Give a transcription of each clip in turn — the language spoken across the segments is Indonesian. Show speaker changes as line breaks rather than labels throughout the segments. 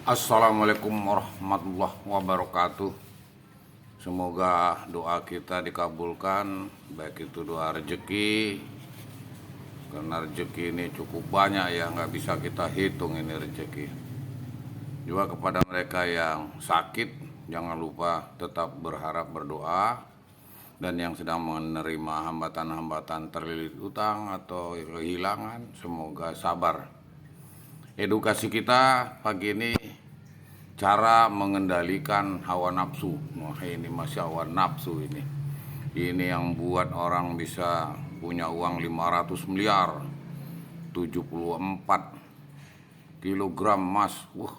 Assalamualaikum warahmatullahi wabarakatuh. Semoga doa kita dikabulkan, baik itu doa rezeki, karena rezeki ini cukup banyak ya, nggak bisa kita hitung ini rezeki. Juga kepada mereka yang sakit, jangan lupa tetap berharap berdoa. Dan yang sedang menerima hambatan-hambatan terlilit utang atau kehilangan, semoga sabar. Edukasi kita pagi ini cara mengendalikan hawa nafsu. Wah, ini masih hawa nafsu ini. Ini yang buat orang bisa punya uang 500 miliar, 74 kilogram emas. Wah.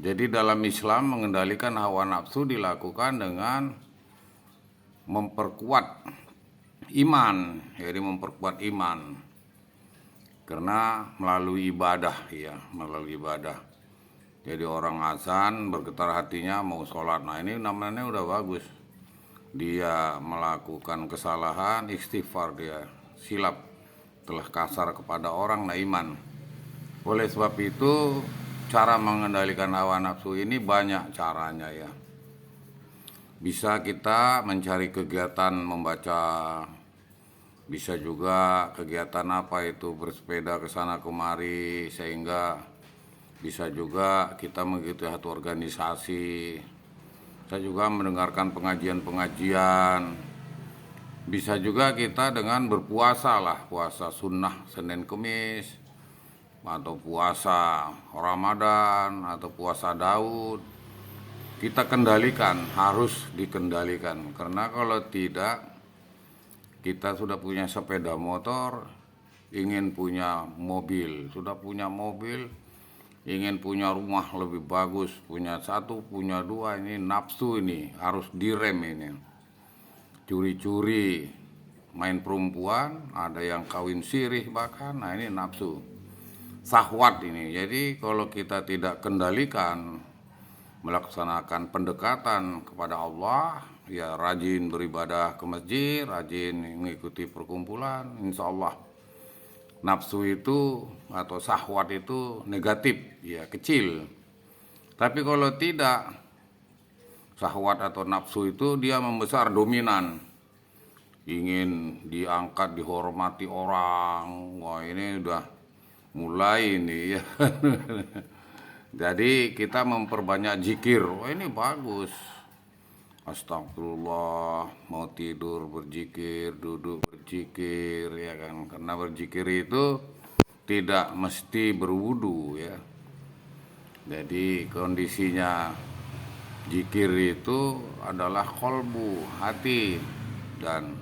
Jadi dalam Islam mengendalikan hawa nafsu dilakukan dengan memperkuat iman. Jadi memperkuat iman. Karena melalui ibadah ya, melalui ibadah. Jadi orang azan bergetar hatinya mau sholat. Nah ini namanya udah bagus. Dia melakukan kesalahan, istighfar, dia silap, telah kasar kepada orang, nah iman. Oleh sebab itu cara mengendalikan hawa nafsu ini banyak caranya ya. Bisa kita mencari kegiatan membaca, bisa juga kegiatan apa itu bersepeda ke sana kemari, sehingga bisa juga kita mengikuti satu organisasi. Saya juga mendengarkan pengajian-pengajian. Bisa juga kita dengan berpuasa lah, puasa sunnah Senin Kemis, atau puasa Ramadan, atau puasa Daud. Kita kendalikan, harus dikendalikan. Karena kalau tidak, kita sudah punya sepeda motor, ingin punya mobil, sudah punya mobil, ingin punya rumah lebih bagus, punya satu, punya dua, ini nafsu ini, harus direm ini. Curi-curi, main perempuan, ada yang kawin sirih bahkan, nah ini nafsu. Syahwat ini, jadi kalau kita tidak kendalikan, melaksanakan pendekatan kepada Allah, ya rajin beribadah ke masjid, rajin mengikuti perkumpulan, insya Allah nafsu itu atau syahwat itu negatif, ya kecil. Tapi kalau tidak, syahwat atau nafsu itu dia membesar, dominan, ingin diangkat, dihormati orang. Wah ini udah mulai ini ya. Jadi kita memperbanyak zikir. Wah ini bagus. Astagfirullah, mau tidur berzikir, duduk berzikir ya kan. Karena berzikir itu tidak mesti berwudu ya. Jadi kondisinya zikir itu adalah kolbu, hati, dan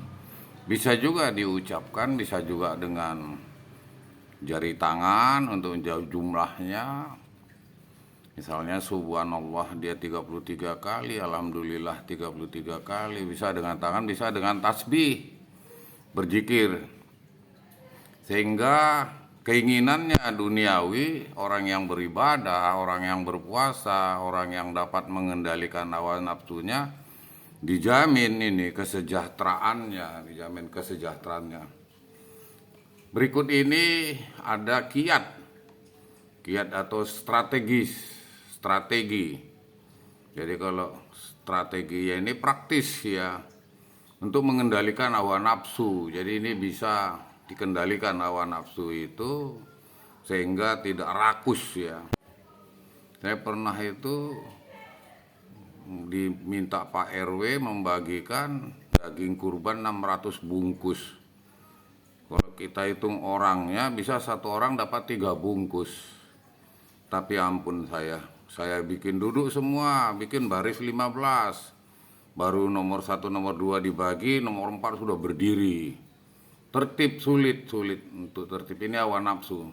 bisa juga diucapkan, bisa juga dengan jari tangan untuk menjauh jumlahnya. Misalnya subhanallah dia 33 kali, alhamdulillah 33 kali, bisa dengan tangan, bisa dengan tasbih, berzikir. Sehingga keinginannya duniawi, orang yang beribadah, orang yang berpuasa, orang yang dapat mengendalikan hawa nafsunya, dijamin ini kesejahteraannya, dijamin kesejahteraannya. Berikut ini ada kiat atau strategi. Jadi kalau strategi ya ini praktis ya untuk mengendalikan hawa nafsu. Jadi ini bisa dikendalikan hawa nafsu itu sehingga tidak rakus ya. Saya pernah itu diminta Pak RW membagikan daging kurban 600 bungkus. Kalau kita hitung orangnya bisa satu orang dapat 3 bungkus. Tapi ampun saya bikin duduk semua, bikin baris 15. Baru nomor 1, nomor 2 dibagi, nomor 4 sudah berdiri. Tertib sulit untuk tertib, ini hawa nafsu.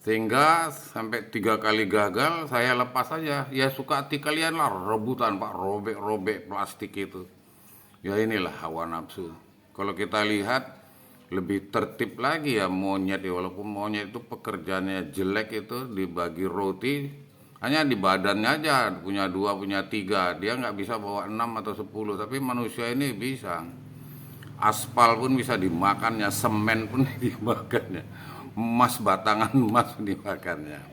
Sehingga sampai 3 kali gagal saya lepas saja. Ya suka hati kalian lah, rebutan Pak, robek-robek plastik itu. Ya inilah hawa nafsu. Kalau kita lihat lebih tertib lagi ya monyet ya, walaupun monyet itu pekerjaannya jelek, itu dibagi roti hanya di badannya aja, punya 2, punya 3, dia nggak bisa bawa 6 atau 10, tapi manusia ini bisa. Aspal pun bisa dimakannya, semen pun dimakannya, emas, batangan emas dimakannya.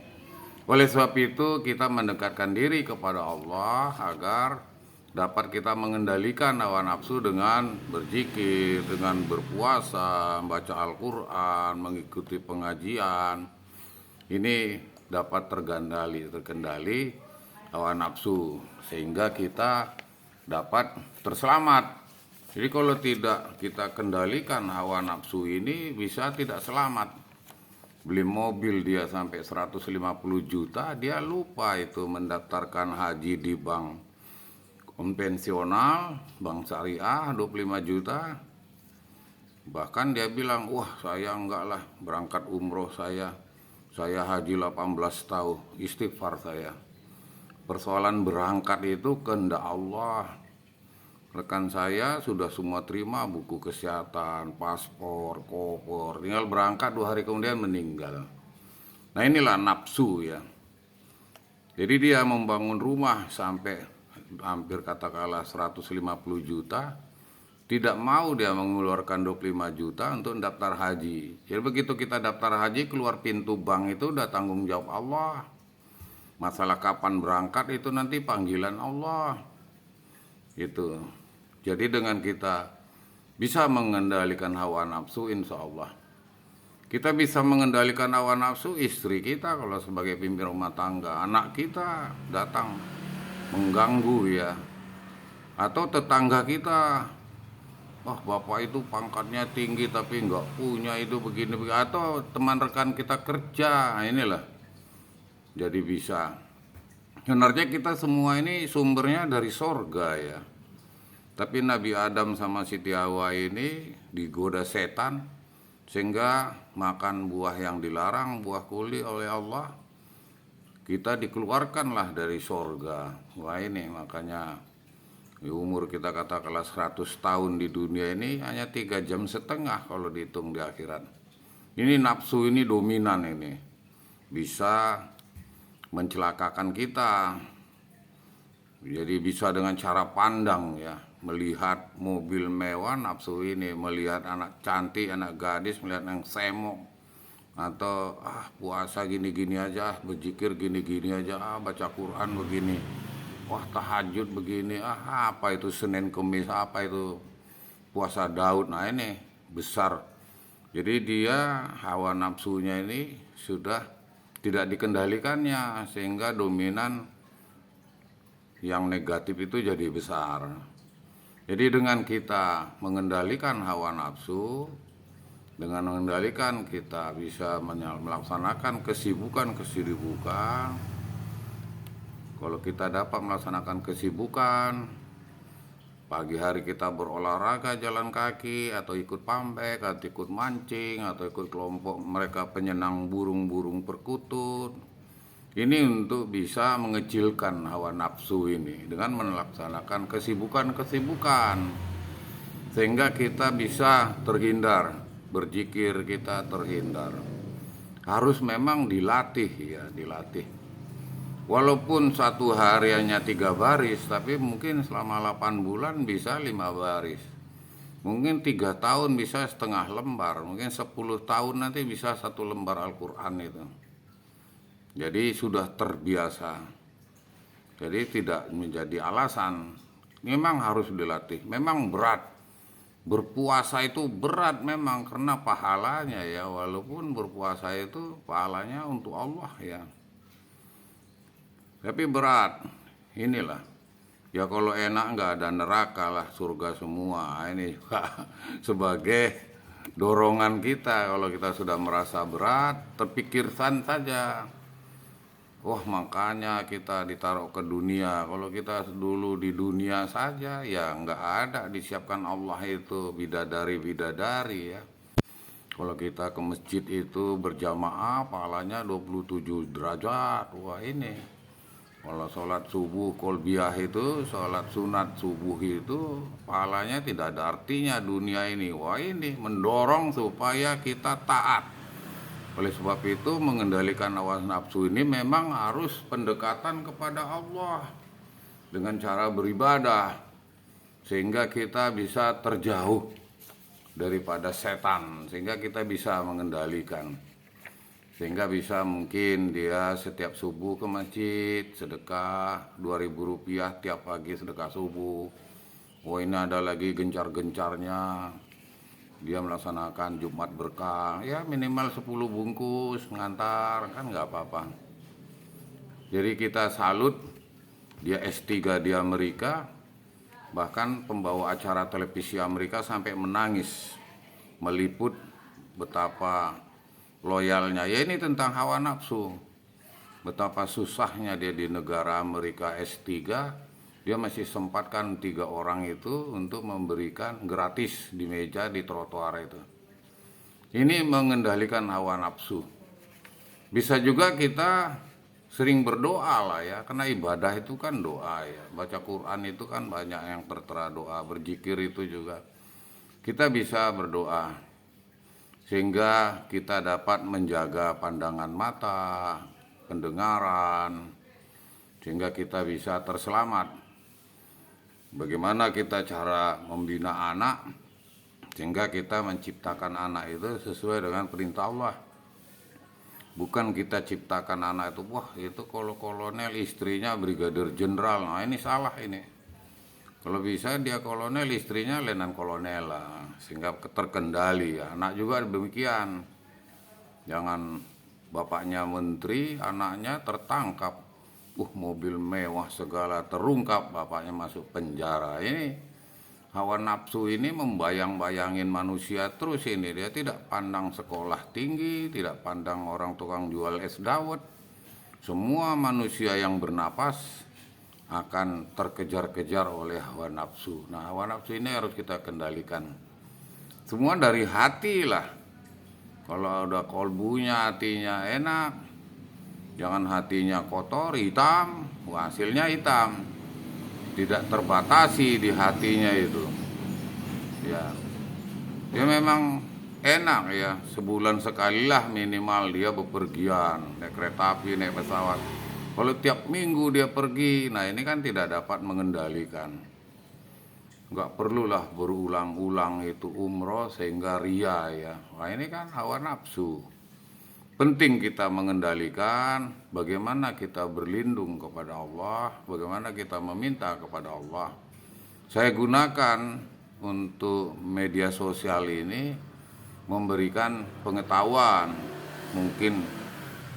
Oleh sebab itu kita mendekatkan diri kepada Allah agar dapat kita mengendalikan hawa nafsu dengan berzikir, dengan berpuasa, membaca Al-Quran, mengikuti pengajian. Ini dapat terkendali hawa nafsu sehingga kita dapat terselamat. Jadi kalau tidak kita kendalikan hawa nafsu ini bisa tidak selamat. Beli mobil dia sampai 150 juta, dia lupa itu mendaftarkan haji di bank konvensional, bank syariah 25 juta. Bahkan dia bilang, wah saya enggak lah berangkat umroh saya haji 18 tahun, istighfar saya. Persoalan berangkat itu kehendak Allah. Rekan saya sudah semua terima buku kesehatan, paspor, koper, tinggal berangkat 2 hari kemudian meninggal. Nah inilah nafsu ya. Jadi dia membangun rumah sampai hampir katakanlah 150 juta, tidak mau dia mengeluarkan 25 juta untuk daftar haji. Jadi begitu kita daftar haji, keluar pintu bank itu udah tanggung jawab Allah. Masalah kapan berangkat itu nanti panggilan Allah. Itu. Jadi dengan kita bisa mengendalikan hawa nafsu, insya Allah kita bisa mengendalikan hawa nafsu. Istri kita kalau sebagai pimpin rumah tangga, anak kita datang mengganggu ya, atau tetangga kita, wah bapak itu pangkatnya tinggi tapi nggak punya itu begini, atau teman rekan kita kerja. Nah, inilah jadi bisa. Sebenarnya kita semua ini sumbernya dari sorga ya. Tapi Nabi Adam sama Siti Hawa ini digoda setan sehingga makan buah yang dilarang, buah kuli oleh Allah. Kita dikeluarkanlah dari sorga. Wah ini makanya umur kita katakanlah 100 tahun di dunia ini hanya 3,5 jam kalau dihitung di akhirat. Ini nafsu ini dominan ini. Bisa mencelakakan kita. Jadi bisa dengan cara pandang ya. Melihat mobil mewah nafsu ini, melihat anak cantik, anak gadis, melihat yang semok, atau puasa gini-gini aja, berzikir gini-gini aja, baca Quran begini, wah tahajud begini, apa itu Senin Kemis, apa itu puasa Daud. Nah ini besar. Jadi dia hawa nafsunya ini sudah tidak dikendalikannya sehingga dominan yang negatif itu jadi besar. Jadi dengan kita mengendalikan hawa nafsu, dengan mengendalikan kita bisa melaksanakan kesibukan. Kalau kita dapat melaksanakan kesibukan, pagi hari kita berolahraga jalan kaki, atau ikut pambek, atau ikut mancing, atau ikut kelompok mereka penyenang burung-burung perkutut. Ini untuk bisa mengecilkan hawa nafsu ini dengan melaksanakan kesibukan sehingga kita bisa terhindar, berzikir kita terhindar. Harus memang dilatih ya, dilatih. Walaupun satu hari hanya 3 baris, tapi mungkin selama 8 bulan bisa 5 baris. Mungkin 3 tahun bisa setengah lembar, mungkin 10 tahun nanti bisa 1 lembar Al-Quran itu. Jadi sudah terbiasa. Jadi tidak menjadi alasan. Memang harus dilatih. Memang berat. Berpuasa itu berat memang karena pahalanya ya. Walaupun berpuasa itu pahalanya untuk Allah ya. Tapi berat. Inilah. Ya kalau enak nggak ada neraka lah, surga semua. Ini sebagai dorongan kita. Kalau kita sudah merasa berat, terpikirkan saja. Wah makanya kita ditaruh ke dunia. Kalau kita dulu di dunia saja ya nggak ada disiapkan Allah itu bidadari ya. Kalau kita ke masjid itu berjamaah pahalanya 27 derajat. Wah ini. Kalau sholat subuh kolbiah itu, sholat sunat subuh itu pahalanya tidak ada artinya dunia ini. Wah ini mendorong supaya kita taat. Oleh sebab itu mengendalikan hawa nafsu ini memang harus pendekatan kepada Allah dengan cara beribadah sehingga kita bisa terjauh daripada setan, sehingga kita bisa mengendalikan. Sehingga bisa mungkin dia setiap subuh ke masjid sedekah Rp2.000 tiap pagi sedekah subuh. Oh ini ada lagi gencar-gencarnya, dia melaksanakan Jumat berkah, ya minimal 10 bungkus ngantar, kan nggak apa-apa. Jadi kita salut, dia S3 di Amerika, bahkan pembawa acara televisi Amerika sampai menangis meliput betapa loyalnya. Ya ini tentang hawa nafsu, betapa susahnya dia di negara Amerika S3, dia masih sempatkan 3 orang itu untuk memberikan gratis di meja di trotoar itu. Ini mengendalikan hawa nafsu. Bisa juga kita sering berdoa lah ya, karena ibadah itu kan doa ya. Baca Quran itu kan banyak yang tertera doa, berzikir itu juga. Kita bisa berdoa sehingga kita dapat menjaga pandangan mata, pendengaran, sehingga kita bisa terselamat. Bagaimana kita cara membina anak sehingga kita menciptakan anak itu sesuai dengan perintah Allah. Bukan kita ciptakan anak itu, wah itu kalau kolonel istrinya brigadir jenderal. Nah ini salah ini. Kalau bisa dia kolonel istrinya letnan kolonel lah, sehingga terkendali. Anak juga demikian. Jangan bapaknya menteri, anaknya tertangkap. Mobil mewah segala terungkap, bapaknya masuk penjara. Ini hawa nafsu ini membayang-bayangin manusia terus ini. Dia tidak pandang sekolah tinggi, tidak pandang orang tukang jual es dawet. Semua manusia yang bernapas akan terkejar-kejar oleh hawa nafsu. Nah, hawa nafsu ini harus kita kendalikan. Semua dari hati lah. Kalau ada kolbunya, hatinya enak. Jangan hatinya kotor, hitam, hasilnya hitam. Tidak terbatasi di hatinya itu. Ya, dia memang enak ya. Sebulan sekali lah minimal dia bepergian, naik kereta api, naik pesawat. Kalau tiap minggu dia pergi, nah ini kan tidak dapat mengendalikan. Nggak perlulah berulang-ulang itu umroh sehingga ria ya. Nah ini kan hawa nafsu. Penting kita mengendalikan bagaimana kita berlindung kepada Allah, bagaimana kita meminta kepada Allah. Saya gunakan untuk media sosial ini memberikan pengetahuan, mungkin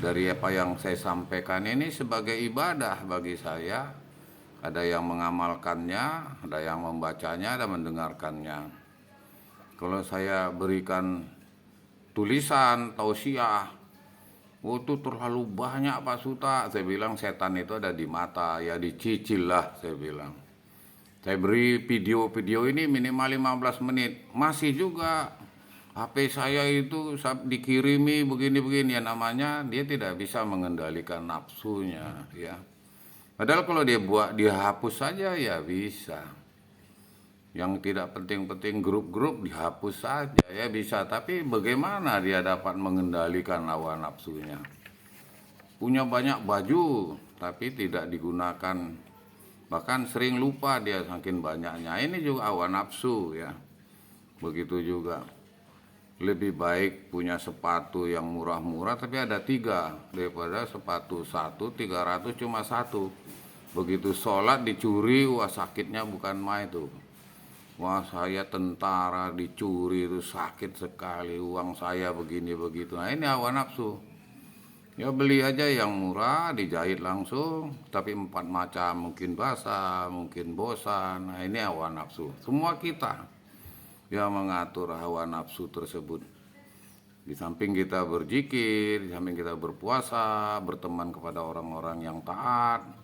dari apa yang saya sampaikan ini sebagai ibadah bagi saya. Ada yang mengamalkannya, ada yang membacanya, ada mendengarkannya. Kalau saya berikan tulisan tausiah, itu terlalu banyak Pak Suta. Saya bilang setan itu ada di mata, ya dicicil lah saya bilang. Saya beri video-video ini minimal 15 menit. Masih juga HP saya itu dikirimi begini-begini, ya namanya dia tidak bisa mengendalikan nafsunya ya. Padahal kalau dia hapus saja ya bisa. Yang tidak penting-penting grup-grup dihapus saja ya bisa. Tapi bagaimana dia dapat mengendalikan hawa nafsunya? Punya banyak baju tapi tidak digunakan. Bahkan sering lupa dia saking banyaknya. Ini juga hawa nafsu ya. Begitu juga. Lebih baik punya sepatu yang murah-murah tapi ada 3 daripada sepatu 300 cuma 1. Begitu sholat dicuri, wah sakitnya bukan main tuh. Wah saya tentara dicuri itu sakit sekali, uang saya begini begitu. Nah ini hawa nafsu. Ya beli aja yang murah, dijahit langsung, tapi 4 macam, mungkin basah, mungkin bosan. Nah ini hawa nafsu. Semua kita yang mengatur hawa nafsu tersebut. Di samping kita berzikir, di samping kita berpuasa, berteman kepada orang-orang yang taat.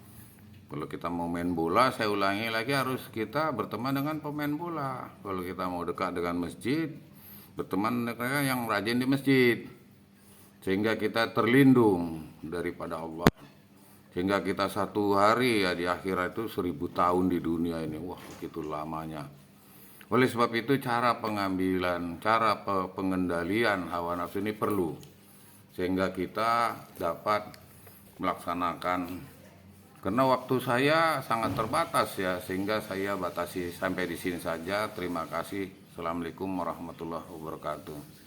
Kalau kita mau main bola, saya ulangi lagi, harus kita berteman dengan pemain bola. Kalau kita mau dekat dengan masjid, berteman dengan yang rajin di masjid. Sehingga kita terlindung daripada Allah. Sehingga kita satu hari ya di akhirat itu 1000 tahun di dunia ini. Wah begitu lamanya. Oleh sebab itu cara pengendalian hawa nafsu ini perlu. Sehingga kita dapat melaksanakan. Karena waktu saya sangat terbatas ya, sehingga saya batasi sampai di sini saja. Terima kasih. Assalamualaikum warahmatullahi wabarakatuh.